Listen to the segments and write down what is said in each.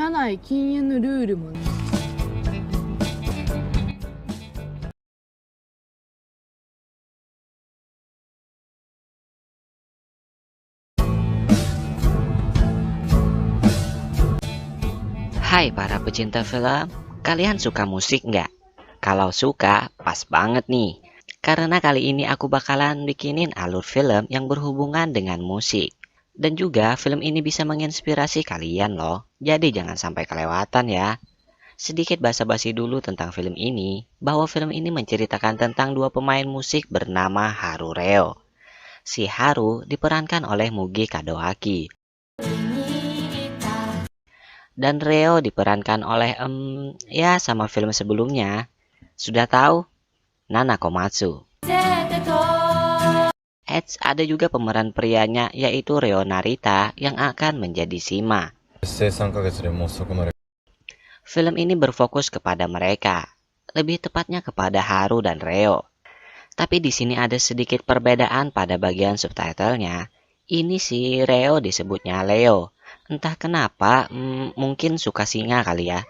社内禁煙のルールもね。Hai para pecinta film, kalian suka musik nggak? Kalau suka, pas banget nih. Karena kali ini aku bakalan bikinin alur film yang berhubungan dengan musik. Dan juga film ini bisa menginspirasi kalian loh, jadi jangan sampai kelewatan ya. Sedikit basa-basi dulu tentang film ini, bahwa film ini menceritakan tentang dua pemain musik bernama Haru Reo. Si Haru diperankan oleh Mugi Kadoaki. Dan Reo diperankan oleh ya sama film sebelumnya. Sudah tahu? Nana Komatsu. Eits, ada juga pemeran prianya yaitu Reo Narita yang akan menjadi Shima. Film ini berfokus kepada mereka, lebih tepatnya kepada Haru dan Reo. Tapi di sini ada sedikit perbedaan pada bagian subtitlenya. Ini si Reo disebutnya Leo. Entah kenapa, mungkin suka singa kali ya.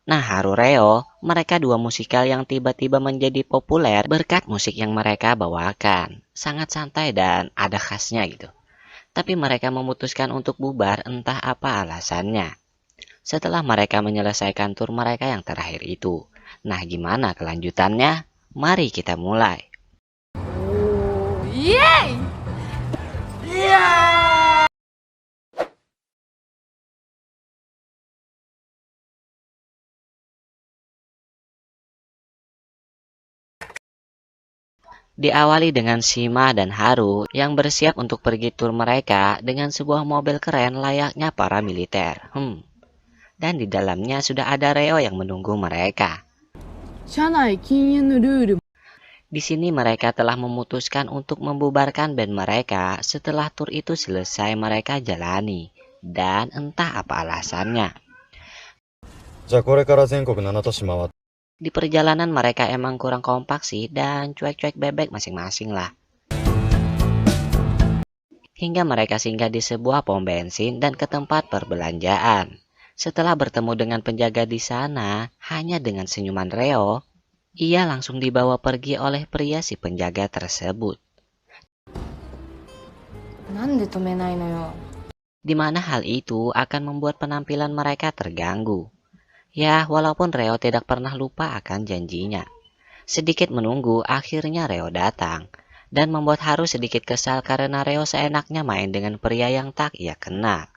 Nah, Haru Reo, mereka dua musikal yang tiba-tiba menjadi populer berkat musik yang mereka bawakan. Sangat santai dan ada khasnya gitu. Tapi mereka memutuskan untuk bubar entah apa alasannya. Setelah mereka menyelesaikan tur mereka yang terakhir itu. Nah, gimana kelanjutannya? Mari kita mulai. Yeay! Diawali dengan Shima dan Haru yang bersiap untuk pergi tur mereka dengan sebuah mobil keren layaknya para militer. Dan di dalamnya sudah ada Reo yang menunggu mereka. 社内禁煙のルールも。 Di sini mereka telah memutuskan untuk membubarkan band mereka setelah tur itu selesai mereka jalani. Dan entah apa alasannya. Di perjalanan mereka emang kurang kompak sih dan cuek-cuek bebek masing-masing lah. Hingga mereka singgah di sebuah pom bensin dan ke tempat perbelanjaan. Setelah bertemu dengan penjaga di sana, hanya dengan senyuman Reo, ia langsung dibawa pergi oleh pria si penjaga tersebut. Di mana hal itu akan membuat penampilan mereka terganggu. Ya, walaupun Reo tidak pernah lupa akan janjinya. Sedikit menunggu, akhirnya Reo datang. Dan membuat Haru sedikit kesal karena Reo seenaknya main dengan pria yang tak ia kenal.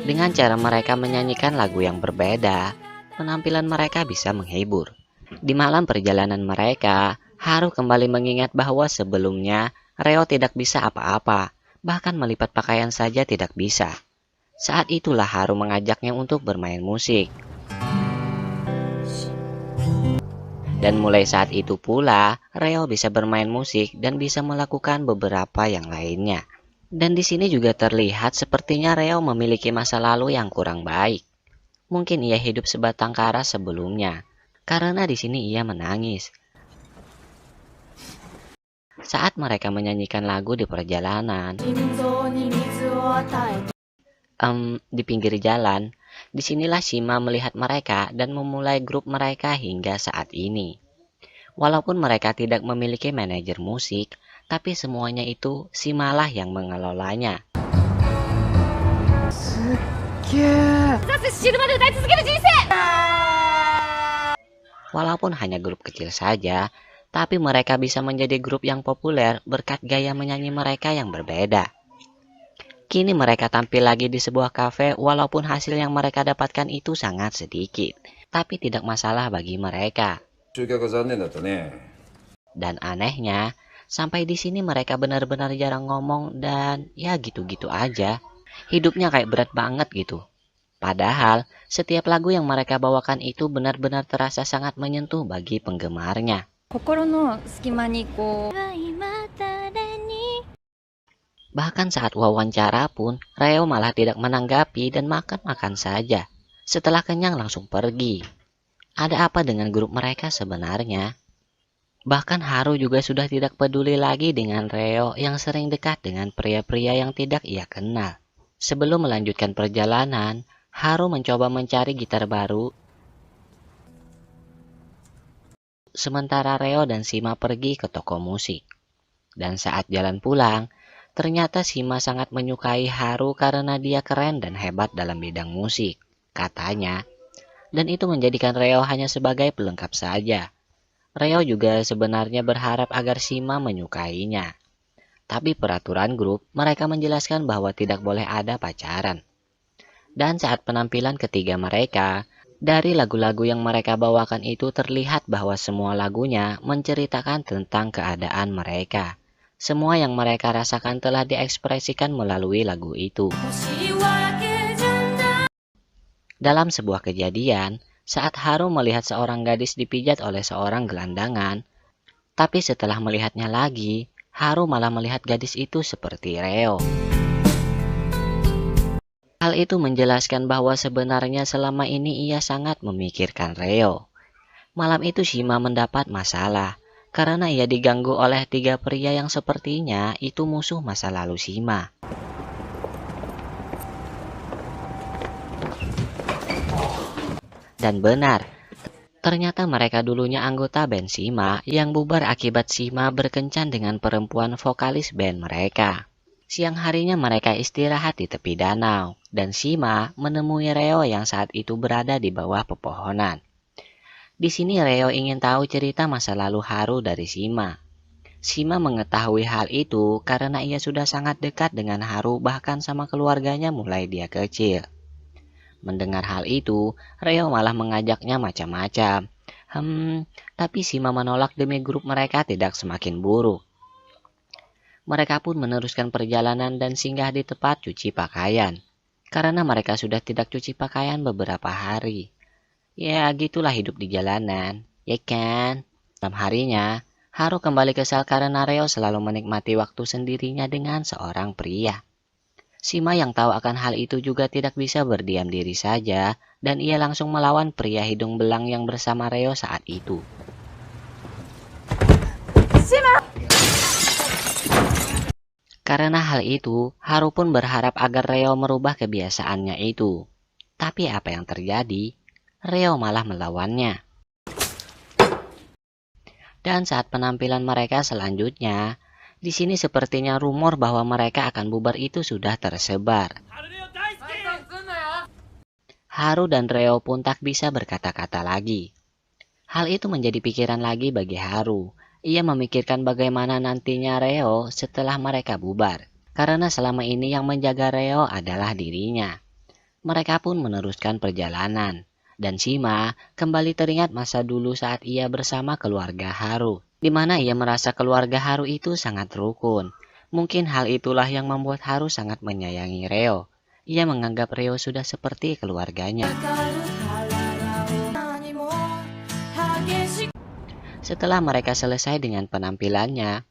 Dengan cara mereka menyanyikan lagu yang berbeda, penampilan mereka bisa menghibur. Di malam perjalanan mereka, Haru kembali mengingat bahwa sebelumnya Reo tidak bisa apa-apa, bahkan melipat pakaian saja tidak bisa. Saat itulah Haru mengajaknya untuk bermain musik. Dan mulai saat itu pula, Reo bisa bermain musik dan bisa melakukan beberapa yang lainnya. Dan di sini juga terlihat sepertinya Reo memiliki masa lalu yang kurang baik. Mungkin ia hidup sebatang kara sebelumnya, karena di sini ia menangis. Saat mereka menyanyikan lagu di perjalanan, di pinggir jalan, disinilah Shima melihat mereka dan memulai grup mereka hingga saat ini. Walaupun mereka tidak memiliki manajer musik, tapi semuanya itu Shima lah yang mengelolanya. Walaupun hanya grup kecil saja, tapi mereka bisa menjadi grup yang populer berkat gaya menyanyi mereka yang berbeda. Kini mereka tampil lagi di sebuah kafe walaupun hasil yang mereka dapatkan itu sangat sedikit. Tapi tidak masalah bagi mereka. Dan anehnya, sampai di sini mereka benar-benar jarang ngomong dan ya gitu-gitu aja. Hidupnya kayak berat banget gitu. Padahal, setiap lagu yang mereka bawakan itu benar-benar terasa sangat menyentuh bagi penggemarnya. Bahkan saat wawancara pun, Reo malah tidak menanggapi dan makan-makan saja. Setelah kenyang langsung pergi. Ada apa dengan grup mereka sebenarnya? Bahkan Haru juga sudah tidak peduli lagi dengan Reo yang sering dekat dengan pria-pria yang tidak ia kenal. Sebelum melanjutkan perjalanan, Haru mencoba mencari gitar baru. Sementara Reo dan Shima pergi ke toko musik. Dan saat jalan pulang, ternyata Shima sangat menyukai Haru karena dia keren dan hebat dalam bidang musik, katanya. Dan itu menjadikan Reo hanya sebagai pelengkap saja. Reo juga sebenarnya berharap agar Shima menyukainya. Tapi peraturan grup, mereka menjelaskan bahwa tidak boleh ada pacaran. Dan saat penampilan ketiga mereka, dari lagu-lagu yang mereka bawakan itu terlihat bahwa semua lagunya menceritakan tentang keadaan mereka. Semua yang mereka rasakan telah diekspresikan melalui lagu itu. Dalam sebuah kejadian, saat Haru melihat seorang gadis dipijat oleh seorang gelandangan, tapi setelah melihatnya lagi, Haru malah melihat gadis itu seperti Reo. Hal itu menjelaskan bahwa sebenarnya selama ini ia sangat memikirkan Reo. Malam itu Shima mendapat masalah karena ia diganggu oleh tiga pria yang sepertinya itu musuh masa lalu Shima. Dan benar, ternyata mereka dulunya anggota band Shima yang bubar akibat Shima berkencan dengan perempuan vokalis band mereka. Siang harinya mereka istirahat di tepi danau, dan Shima menemui Reo yang saat itu berada di bawah pepohonan. Di sini Reo ingin tahu cerita masa lalu Haru dari Shima. Shima mengetahui hal itu karena ia sudah sangat dekat dengan Haru bahkan sama keluarganya mulai dia kecil. Mendengar hal itu, Reo malah mengajaknya macam-macam. Tapi Shima menolak demi grup mereka tidak semakin buruk. Mereka pun meneruskan perjalanan dan singgah di tempat cuci pakaian. Karena mereka sudah tidak cuci pakaian beberapa hari. Ya, gitulah hidup di jalanan, ya kan? Malam harinya, Haru kembali kesal karena Reo selalu menikmati waktu sendirinya dengan seorang pria. Shima yang tahu akan hal itu juga tidak bisa berdiam diri saja, dan ia langsung melawan pria hidung belang yang bersama Reo saat itu. Shima! Karena hal itu, Haru pun berharap agar Reo merubah kebiasaannya itu. Tapi apa yang terjadi? Reo malah melawannya. Dan saat penampilan mereka selanjutnya, di sini sepertinya rumor bahwa mereka akan bubar itu sudah tersebar. Haru dan Reo pun tak bisa berkata-kata lagi. Hal itu menjadi pikiran lagi bagi Haru. Ia memikirkan bagaimana nantinya Reo setelah mereka bubar. Karena selama ini yang menjaga Reo adalah dirinya. Mereka pun meneruskan perjalanan. Dan Shima kembali teringat masa dulu saat ia bersama keluarga Haru. Di mana ia merasa keluarga Haru itu sangat rukun. Mungkin hal itulah yang membuat Haru sangat menyayangi Reo. Ia menganggap Reo sudah seperti keluarganya. Setelah mereka selesai dengan penampilannya,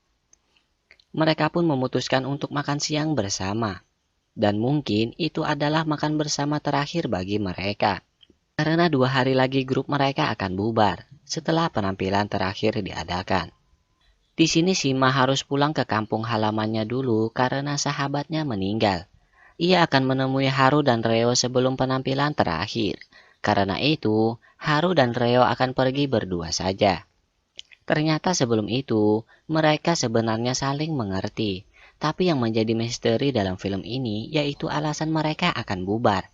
mereka pun memutuskan untuk makan siang bersama. Dan mungkin itu adalah makan bersama terakhir bagi mereka. Karena 2 hari lagi grup mereka akan bubar setelah penampilan terakhir diadakan. Di sini Shima harus pulang ke kampung halamannya dulu karena sahabatnya meninggal. Ia akan menemui Haru dan Reo sebelum penampilan terakhir. Karena itu, Haru dan Reo akan pergi berdua saja. Ternyata sebelum itu, mereka sebenarnya saling mengerti. Tapi yang menjadi misteri dalam film ini yaitu alasan mereka akan bubar.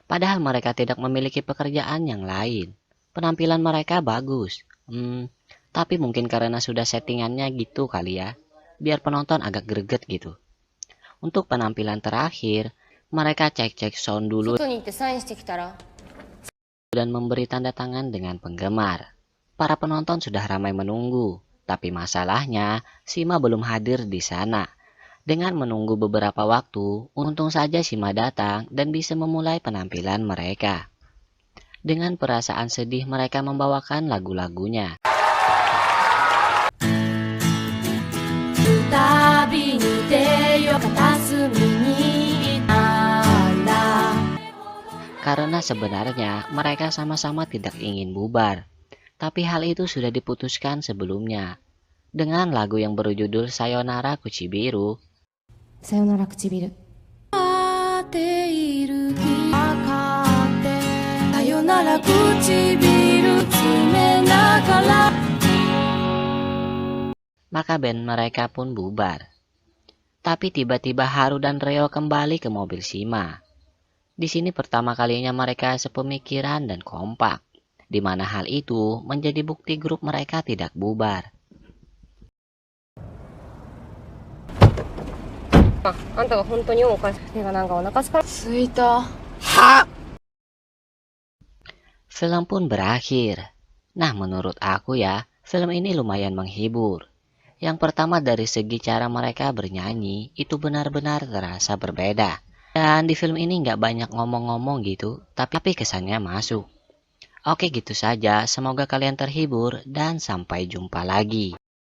Padahal mereka tidak memiliki pekerjaan yang lain. Penampilan mereka bagus. Tapi mungkin karena sudah settingannya gitu kali ya. Biar penonton agak greget gitu. Untuk penampilan terakhir, mereka cek-cek sound dulu dan memberi tanda tangan dengan penggemar. Para penonton sudah ramai menunggu, tapi masalahnya Shima belum hadir di sana. Dengan menunggu beberapa waktu, untung saja Shima datang dan bisa memulai penampilan mereka. Dengan perasaan sedih mereka membawakan lagu-lagunya. Karena sebenarnya mereka sama-sama tidak ingin bubar. Tapi hal itu sudah diputuskan sebelumnya. Dengan lagu yang berjudul Sayonara Kuchibiru, さよなら唇。maka band mereka pun bubar. Tapi tiba-tiba Haru dan Reo kembali ke mobil Shima. Di sini pertama kalinya mereka sepemikiran dan kompak, di mana hal itu menjadi bukti grup mereka tidak bubar. あんたが本当におかしい。てかなんかお腹すか。すいた。 Film pun berakhir. Nah, menurut aku ya, film ini lumayan menghibur. Yang pertama dari segi cara mereka bernyanyi, itu benar-benar terasa berbeda. Dan di film ini nggak banyak ngomong-ngomong gitu, tapi kesannya masuk. Oke, gitu saja. Semoga kalian terhibur dan sampai jumpa lagi.